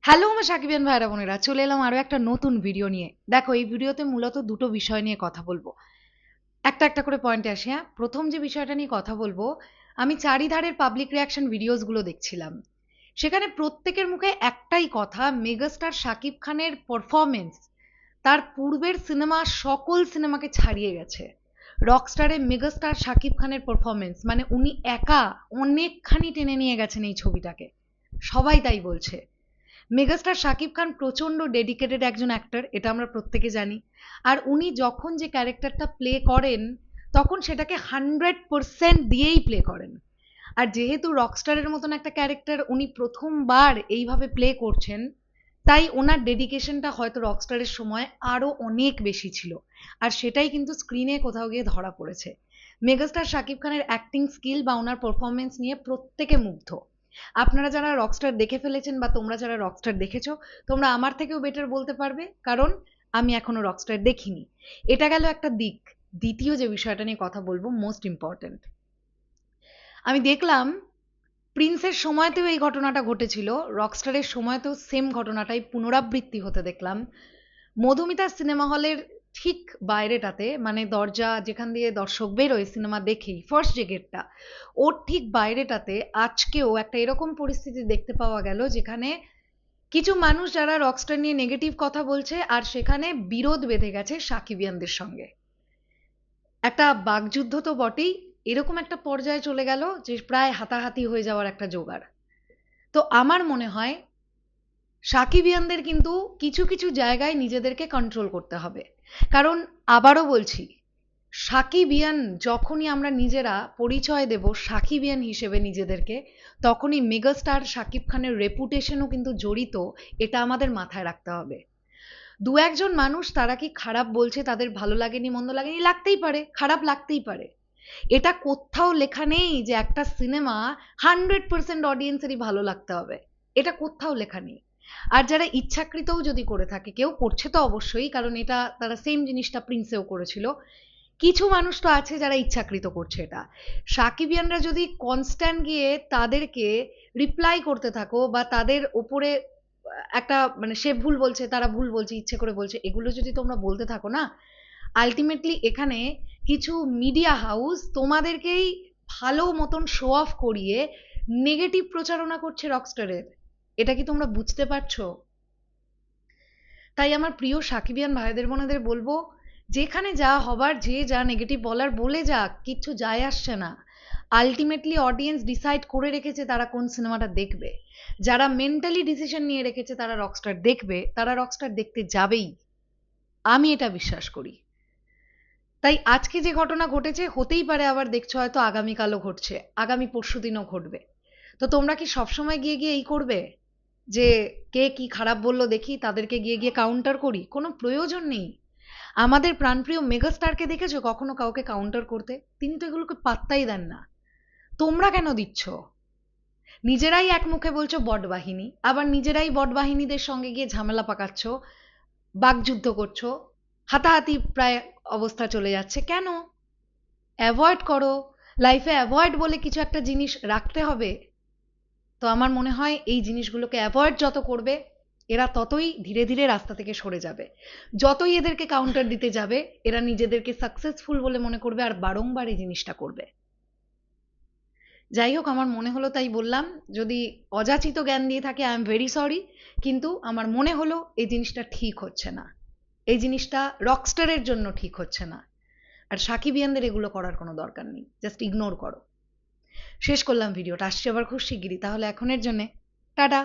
Hello আমার সাকিবিয়ান ভাইরা বোনেরা, চলে এলাম আরো একটা নতুন ভিডিও নিয়ে। দেখো, এই ভিডিওতে মূলত দুটো বিষয় নিয়ে কথা বলবো। একটা একটা করে পয়েন্টে আসি। হ্যাঁ, প্রথম যে বিষয়টা নিয়ে কথা বলবো, আমি চারিধারের পাবলিক রিয়াকশন ভিডিওস গুলো দেখছিলাম। সেখানে প্রত্যেকের মুখে একটাই কথা, মেগাস্টার শাকিব খানের পারফরমেন্স তার পূর্বের সিনেমা সকল সিনেমাকে ছাড়িয়ে গেছে। রকস্টারে মেগাস্টার শাকিব খানের পারফরমেন্স মানে উনি একা অনেকখানি টেনে নিয়ে গেছেন এই ছবিটাকে। সবাই তাই বলছে। মেগাস্টার শাকিব খান প্রচন্ড ডেডিকেটেড একজন অ্যাক্টর, এটা আমরা প্রত্যেকে জানি। আর উনি যখন যে ক্যারেক্টারটা প্লে করেন তখন সেটাকে 100% দিয়েই প্লে করেন। আর যেহেতু রকস্টারের মতন একটা ক্যারেক্টার উনি প্রথমবার এইভাবে প্লে করছেন, তাই ওনার ডেডিকেশনটা হয়তো রকস্টারের সময় আরো অনেক বেশি ছিল। আর সেটাই কিন্তু স্ক্রিনে কোথাও গিয়ে ধরা পড়েছে। মেগাস্টার শাকিব খানের অ্যাক্টিং স্কিল বা ওনার পারফরমেন্স নিয়ে প্রত্যেকে মুগ্ধ। আপনারা যারা রকস্টার দেখে ফেলেছেন বা তোমরা যারা রকস্টার দেখেছো, তোমরা আমার থেকেও বেটার বলতে পারবে, কারণ আমি এখনো রকস্টার দেখিনি। এটা গেল একটা দিক। দ্বিতীয় যে বিষয়টা নিয়ে কথা বলবো, মোস্ট ইম্পর্টেন্ট, আমি দেখলাম প্রিন্সের সময়তেও এই ঘটনাটা ঘটেছিল, রকস্টারের সময়তেও সেম ঘটনাটাই পুনরাবৃত্তি হতে দেখলাম। মধুমিতার সিনেমা হলের ঠিক বাইরেটাতে, মানে দরজা যেখান দিয়ে দর্শক বেরোয় সিনেমা দেখেই, ফার্স্ট যে গেটটা, ওর ঠিক বাইরেটাতে আজকেও একটা এরকম পরিস্থিতি দেখতে পাওয়া গেল, যেখানে কিছু মানুষ যারা রকস্টার নিয়ে নেগেটিভ কথা বলছে আর সেখানে বিরোধ বেঁধে গেছে সাকিবিয়ানদের সঙ্গে। একটা বাকযুদ্ধ তো বটেই, এরকম একটা পর্যায়ে চলে গেল যে প্রায় হাতাহাতি হয়ে যাওয়ার একটা জোগাড়। তো আমার মনে হয় সাকিবিয়ানদের কিন্তু কিছু কিছু জায়গায় নিজেদেরকে কন্ট্রোল করতে হবে। কারণ আবারও বলছি, সাকিবিয়ান যখনই আমরা নিজেরা পরিচয় দেব সাকিবিয়ান হিসেবে নিজেদেরকে, তখনই মেগাস্টার শাকিব খানের রেপুটেশনও কিন্তু জড়িত। এটা আমাদের মাথায় রাখতে হবে। দু একজন মানুষ তারা কি খারাপ বলছে, তাদের ভালো লাগেনি মন্দ লাগেনি, লাগতেই পারে, খারাপ লাগতেই পারে। এটা কোথাও লেখা নেই যে একটা সিনেমা 100% অডিয়েন্সেরই ভালো লাগতে হবে। এটা কোথাও লেখা নেই। আর যারা ইচ্ছাকৃতও যদি করে থাকে, কেউ করছে তো অবশ্যই, কারণ এটা তারা সেম জিনিসটা প্রিন্সেও করেছিল। কিছু মানুষ তো আছে যারা ইচ্ছাকৃত করছে এটা। সাকিবিয়ানরা যদি কনস্ট্যান্ট গিয়ে তাদেরকে রিপ্লাই করতে থাকো বা তাদের ওপরে একটা মানে সে ভুল বলছে, তারা ভুল বলছে, ইচ্ছে করে বলছে, এগুলো যদি তোমরা বলতে থাকো না, আলটিমেটলি এখানে কিছু মিডিয়া হাউস তোমাদেরকেই ভালো মতন শো অফ করিয়ে নেগেটিভ প্রচারণা করছে রকস্টারের। এটা কি তোমরা বুঝতে পারছো? তাই আমার প্রিয় সাকিবিয়ান ভাইদের বোনেদের বলবো, যেখানে যা হবার, যে যা নেগেটিভ বলার বলে যাক, কিচ্ছু যায় আসছে না। আলটিমেটলি অডিয়েন্স ডিসাইড করে রেখেছে তারা কোন সিনেমাটা দেখবে। যারা মেন্টালি ডিসিশন নিয়ে রেখেছে তারা রকস্টার দেখবে, তারা রকস্টার দেখতে যাবেই। আমি এটা বিশ্বাস করি। তাই আজকে যে ঘটনা ঘটেছে, হতেই পারে আবার দেখছো হয়তো আগামীকালও ঘটছে, আগামী পরশুদিনও ঘটবে। তো তোমরা কি সবসময় গিয়ে গিয়ে এই করবে যে কে কি খারাপ বললো দেখি তাদেরকে গিয়ে গিয়ে কাউন্টার করি? কোনো প্রয়োজন নেই। আমাদের প্রাণপ্রিয় মেগাস্টারকে দেখেছো কখনো কাউকে কাউন্টার করতে? তিনি তো এগুলোকে পাত্তাই দেন না। তোমরা কেন দিচ্ছ? নিজেরাই এক মুখে বলছো বট বাহিনী, আবার নিজেরাই বট বাহিনীদের সঙ্গে গিয়ে ঝামেলা পাকাচ্ছ, বাকযুদ্ধ করছো, হাতাহাতি প্রায় অবস্থা চলে যাচ্ছে। কেন? অ্যাভয়েড করো। লাইফে অ্যাভয়েড বলে কিছু একটা জিনিস রাখতে হবে। তো আমার মনে হয় এই জিনিসগুলোকে অ্যাভয়েড যত করবে, এরা ততই ধীরে ধীরে রাস্তা থেকে সরে যাবে। যতই এদেরকে কাউন্টার দিতে যাবে, এরা নিজেদেরকে সাকসেসফুল বলে মনে করবে আর বারংবার এই জিনিসটা করবে। যাই হোক, আমার মনে হলো তাই বললাম। যদি অযাচিত জ্ঞান দিয়ে থাকে, আই এম ভেরি সরি। কিন্তু আমার মনে হলো এই জিনিসটা ঠিক হচ্ছে না। এই জিনিসটা রকস্টারের জন্য ঠিক হচ্ছে না। আর সাকিবিয়ানদের এগুলো করার কোনো দরকার নেই, জাস্ট ইগনোর করো। শেষ করলাম ভিডিওটা, আসছি আবার খুব শিগগিরই। তাহলে এখনের জন্যে টাটা।